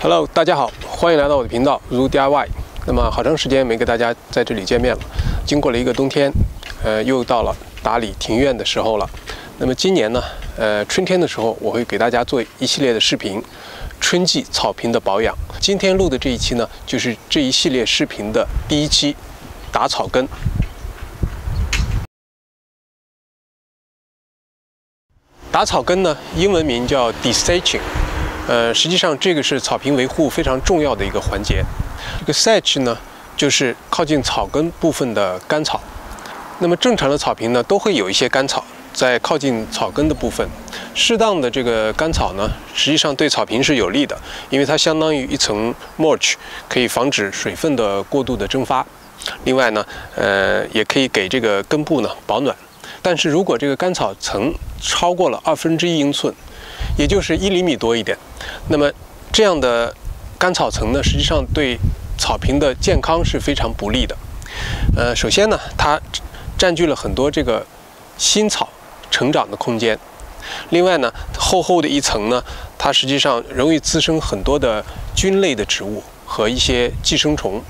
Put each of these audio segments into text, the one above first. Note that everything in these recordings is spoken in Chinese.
Hello， 大家好，欢迎来到我的频道如 DIY。那么好长时间没跟大家在这里见面了，经过了一个冬天，又到了打理庭院的时候了。那么今年呢，春天的时候，我会给大家做一系列的视频，春季草坪的保养。今天录的这一期呢，就是这一系列视频的第一期，打草根。打草根呢，英文名叫 desatching。实际上这个是草坪维护非常重要的一个环节。这个 sedge 呢，就是靠近草根部分的干草。那么正常的草坪呢，都会有一些干草在靠近草根的部分。适当的这个干草呢，实际上对草坪是有利的，因为它相当于一层 mulch， 可以防止水分的过度的蒸发。另外呢，也可以给这个根部呢保暖。但是如果这个干草层超过了1/2英寸，也就是1厘米多一点，那么这样的干草层呢，实际上对草坪的健康是非常不利的。首先呢，它占据了很多这个新草成长的空间。另外呢，厚厚的一层呢，它实际上容易滋生很多的菌类的植物和一些寄生虫，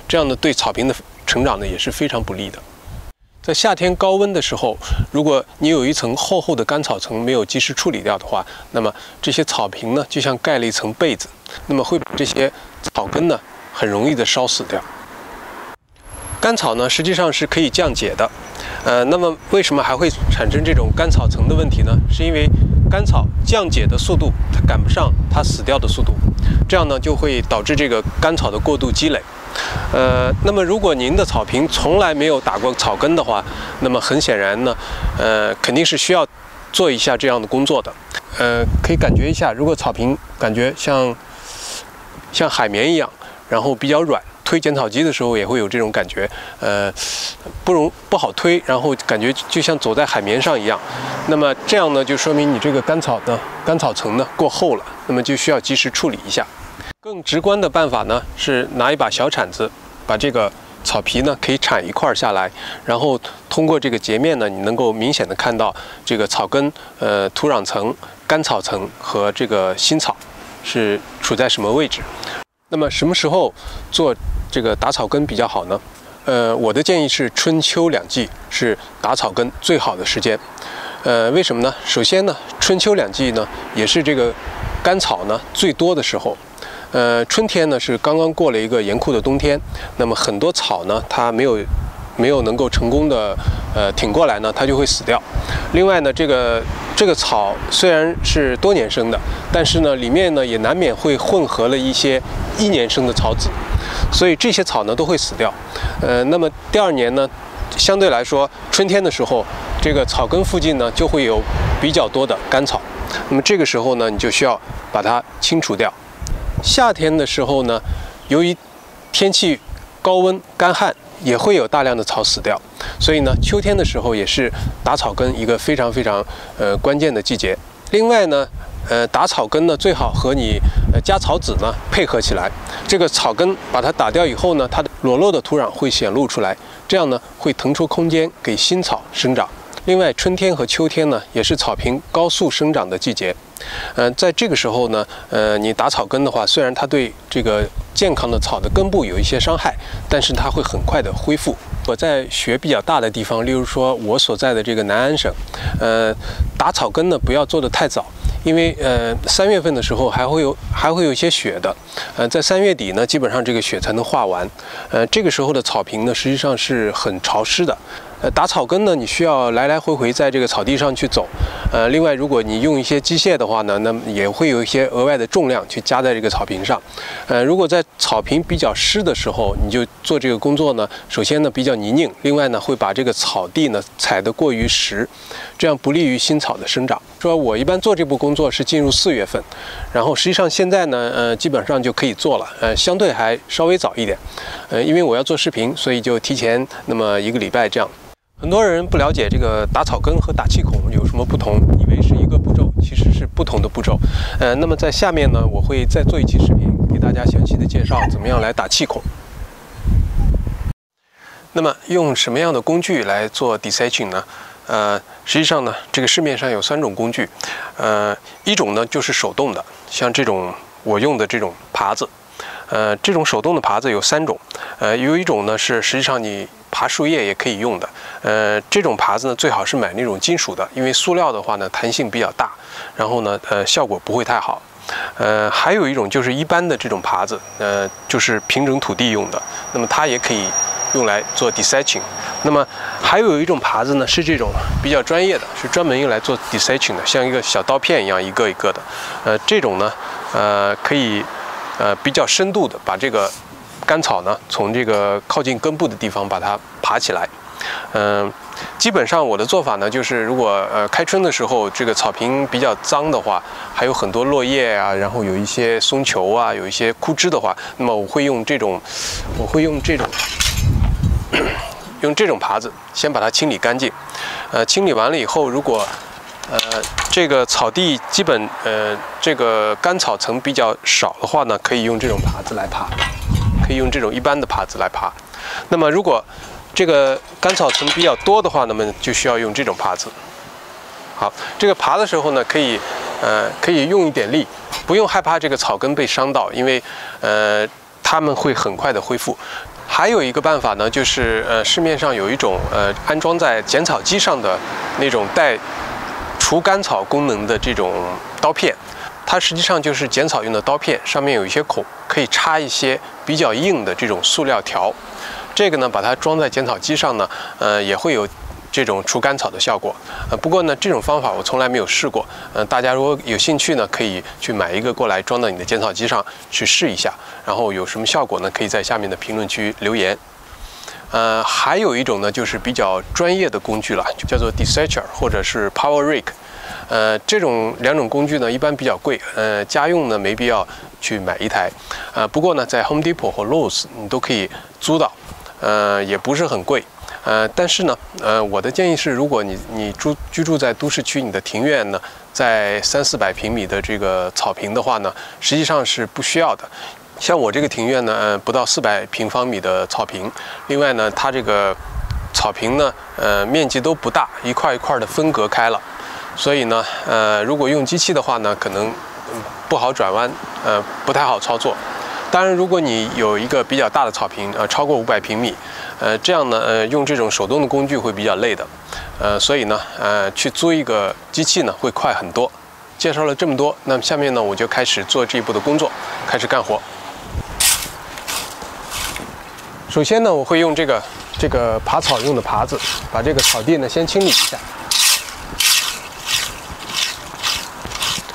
这样呢对草坪的成长呢也是非常不利的。在夏天高温的时候，如果你有一层厚厚的干草层没有及时处理掉的话，那么这些草坪呢就像盖了一层被子，那么会把这些草根呢很容易的烧死掉。干草呢实际上是可以降解的，那么为什么还会产生这种干草层的问题呢？是因为干草降解的速度它赶不上它死掉的速度，这样呢就会导致这个干草的过度积累。那么如果您的草坪从来没有打过草根的话，那么很显然呢，肯定是需要做一下这样的工作的。可以感觉一下，如果草坪感觉像海绵一样，然后比较软，推剪草机的时候也会有这种感觉，不好推，然后感觉就像走在海绵上一样。那么这样呢，就说明你这个干草层呢过厚了，那么就需要及时处理一下。更直观的办法呢，是拿一把小铲子，把这个草皮呢可以铲一块下来，然后通过这个截面呢，你能够明显的看到这个草根、土壤层、干草层和这个新草是处在什么位置。那么什么时候做这个打草根比较好呢？我的建议是春秋2季是打草根最好的时间。为什么呢？首先呢，春秋2季呢也是这个干草呢最多的时候。春天呢是刚刚过了一个严酷的冬天，那么很多草呢它没有能够成功的挺过来呢，它就会死掉。另外呢，这个草虽然是多年生的，但是呢里面呢也难免会混合了一些1年生的草籽，所以这些草呢都会死掉。那么第2年呢，相对来说春天的时候，这个草根附近呢就会有比较多的干草，那么这个时候呢你就需要把它清除掉。夏天的时候呢，由于天气高温干旱，也会有大量的草死掉，所以呢，秋天的时候也是打草根一个非常关键的季节。另外呢，打草根呢最好和你加草籽呢配合起来。这个草根把它打掉以后呢，它的裸露的土壤会显露出来，这样呢会腾出空间给新草生长。另外，春天和秋天呢，也是草坪高速生长的季节。在这个时候呢，你打草根的话，虽然它对这个健康的草的根部有一些伤害，但是它会很快的恢复。我在雪比较大的地方，例如说我所在的这个南安省，打草根呢不要做得太早，因为3月份的时候还会有一些雪的，在3月底呢，基本上这个雪才能化完。这个时候的草坪呢，实际上是很潮湿的。打草根呢，你需要来来回回在这个草地上去走。另外，如果你用一些机械的话呢，那么也会有一些额外的重量去加在这个草坪上。如果在草坪比较湿的时候，你就做这个工作呢，首先呢比较泥泞，另外呢会把这个草地呢踩得过于实，这样不利于新草的生长。说我一般做这步工作是进入4月份，然后实际上现在呢，基本上就可以做了，相对还稍微早一点，因为我要做视频，所以就提前那么1个礼拜这样。很多人不了解这个打草根和打气孔有什么不同，以为是一个步骤，其实是不同的步骤。那么在下面呢，我会再做一期视频，给大家详细的介绍怎么样来打气孔。那么用什么样的工具来做 desatching 呢？实际上呢，这个市面上有3种工具，一种呢就是手动的，像这种我用的这种耙子。这种手动的耙子有3种，有一种呢是实际上你耙树叶也可以用的。这种耙子呢最好是买那种金属的，因为塑料的话呢弹性比较大，然后呢效果不会太好。还有一种就是一般的这种耙子，就是平整土地用的，那么它也可以用来做 desatching。那么还有一种耙子呢是这种比较专业的，是专门用来做 desatching 的，像一个小刀片一样一个一个的。这种呢可以比较深度的把这个干草呢从这个靠近根部的地方把它耙起来。基本上我的做法呢就是如果开春的时候这个草坪比较脏的话，还有很多落叶啊，然后有一些松球啊，有一些枯枝的话，那么我会用这种耙子先把它清理干净。清理完了以后，如果这个草地基本这个干草层比较少的话呢，可以用这种耙子来耙，可以用这种一般的耙子来耙。那么如果这个干草层比较多的话，那么就需要用这种耙子。好，这个耙的时候呢，可以用一点力，不用害怕这个草根被伤到，因为它们会很快的恢复。还有一个办法呢，就是市面上有一种安装在剪草机上的那种带除干草功能的这种刀片，它实际上就是剪草用的刀片，上面有一些孔，可以插一些比较硬的这种塑料条。这个呢，把它装在剪草机上呢，也会有这种除干草的效果。不过呢，这种方法我从来没有试过。大家如果有兴趣呢，可以去买一个过来装到你的剪草机上去试一下，然后有什么效果呢，可以在下面的评论区留言。还有一种呢，就是比较专业的工具了，就叫做 desatcher 或者是 power rake。这种2种工具呢，一般比较贵，家用呢没必要去买一台。不过呢，在 Home Depot 或 Lowe's 你都可以租到，也不是很贵。但是呢，我的建议是，如果你居住在都市区，你的庭院呢在300-400平米的这个草坪的话呢，实际上是不需要的。像我这个庭院呢，不到400平方米的草坪，另外呢，它这个草坪呢，面积都不大，一块一块的分隔开了，所以呢，如果用机器的话呢，可能不好转弯，不太好操作。当然，如果你有一个比较大的草坪，超过500平米，这样呢，用这种手动的工具会比较累的，所以呢，去租一个机器呢会快很多。介绍了这么多，那么下面呢，我就开始做这一步的工作，开始干活。首先呢，我会用这个耙草用的耙子，把这个草地呢先清理一下。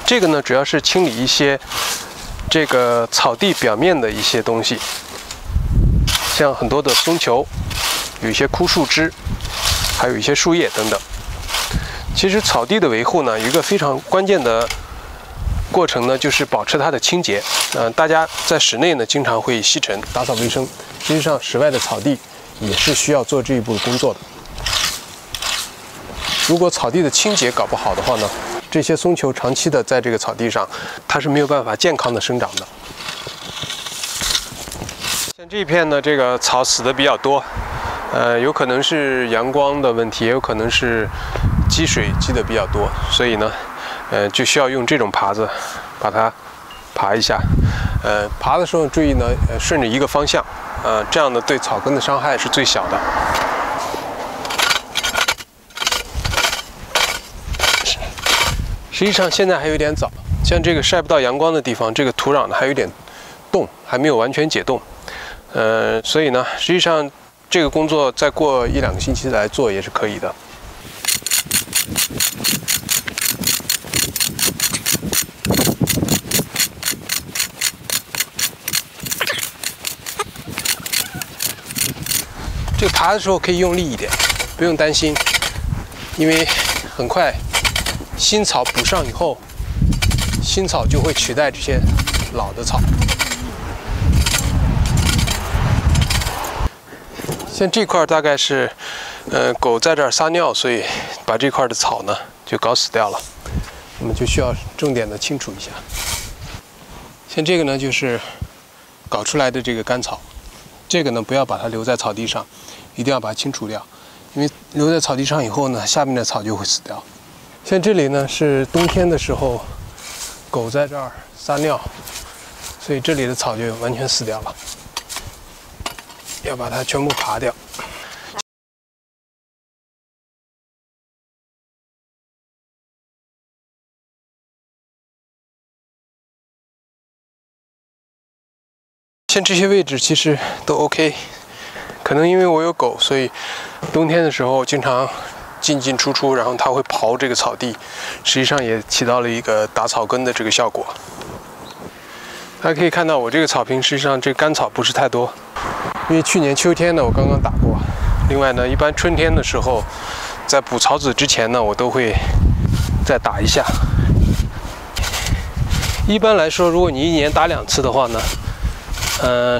这个呢，主要是清理一些这个草地表面的一些东西，像很多的松球，有一些枯树枝，还有一些树叶等等。其实草地的维护呢，有一个非常关键的过程呢，就是保持它的清洁。大家在室内呢，经常会吸尘、打扫卫生，实际上室外的草地也是需要做这一步的工作的。如果草地的清洁搞不好的话呢，这些松球长期的在这个草地上，它是没有办法健康的生长的。像这一片呢，这个草死的比较多，有可能是阳光的问题，也有可能是积水积的比较多，所以呢，就需要用这种耙子把它耙一下。耙的时候注意呢，顺着一个方向，这样呢对草根的伤害是最小的。实际上现在还有点早，像这个晒不到阳光的地方，这个土壤呢还有点冻，还没有完全解冻。所以呢，实际上这个工作再过1-2个星期来做也是可以的。这个耙的时候可以用力一点，不用担心，因为很快新草补上以后，新草就会取代这些老的草。像这块大概是，狗在这儿撒尿，所以把这块的草呢就搞死掉了。我们就需要重点的清除一下。像这个呢，就是搞出来的这个干草，这个呢不要把它留在草地上，一定要把它清除掉，因为留在草地上以后呢，下面的草就会死掉。像这里呢是冬天的时候，狗在这儿撒尿，所以这里的草就完全死掉了，要把它全部拔掉。像这些位置其实都 OK， 可能因为我有狗，所以冬天的时候经常进进出出，然后它会刨这个草地，实际上也起到了一个打草根的这个效果。大家可以看到，我这个草坪实际上这个干草不是太多，因为去年秋天呢我刚刚打过。另外呢，一般春天的时候，在补草籽之前呢，我都会再打一下。一般来说，如果你1年打2次的话呢，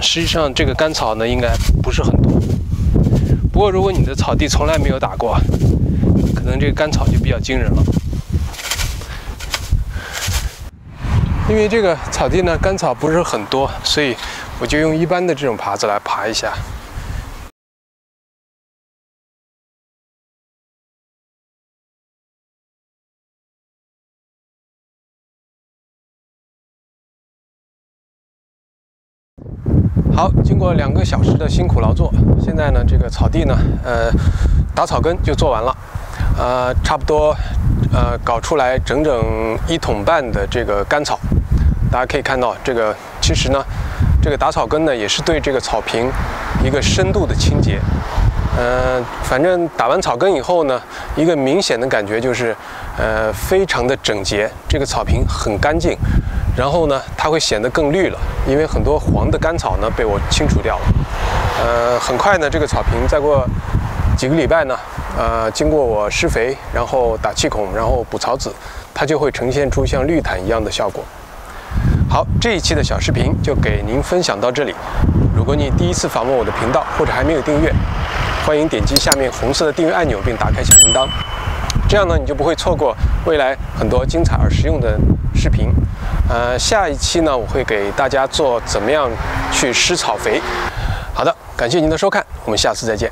实际上这个干草呢应该不是很多。不过如果你的草地从来没有打过，可能这个干草就比较惊人了。因为这个草地呢干草不是很多，所以我就用一般的这种耙子来耙一下。好，经过2个小时的辛苦劳作，现在呢，这个草地呢，打草根就做完了，差不多，搞出来整整1桶半的这个干草。大家可以看到，这个其实呢，这个打草根呢，也是对这个草坪一个深度的清洁。反正打完草根以后呢，一个明显的感觉就是，非常的整洁，这个草坪很干净。然后呢，它会显得更绿了，因为很多黄的干草呢被我清除掉了。很快呢，这个草坪再过几个礼拜呢，经过我施肥，然后打气孔，然后补草籽，它就会呈现出像绿毯一样的效果。好，这一期的小视频就给您分享到这里。如果你第一次访问我的频道，或者还没有订阅，欢迎点击下面红色的订阅按钮，并打开小铃铛。这样呢，你就不会错过未来很多精彩而实用的视频。下一期呢，我会给大家做怎么样去施草肥。好的，感谢您的收看，我们下次再见。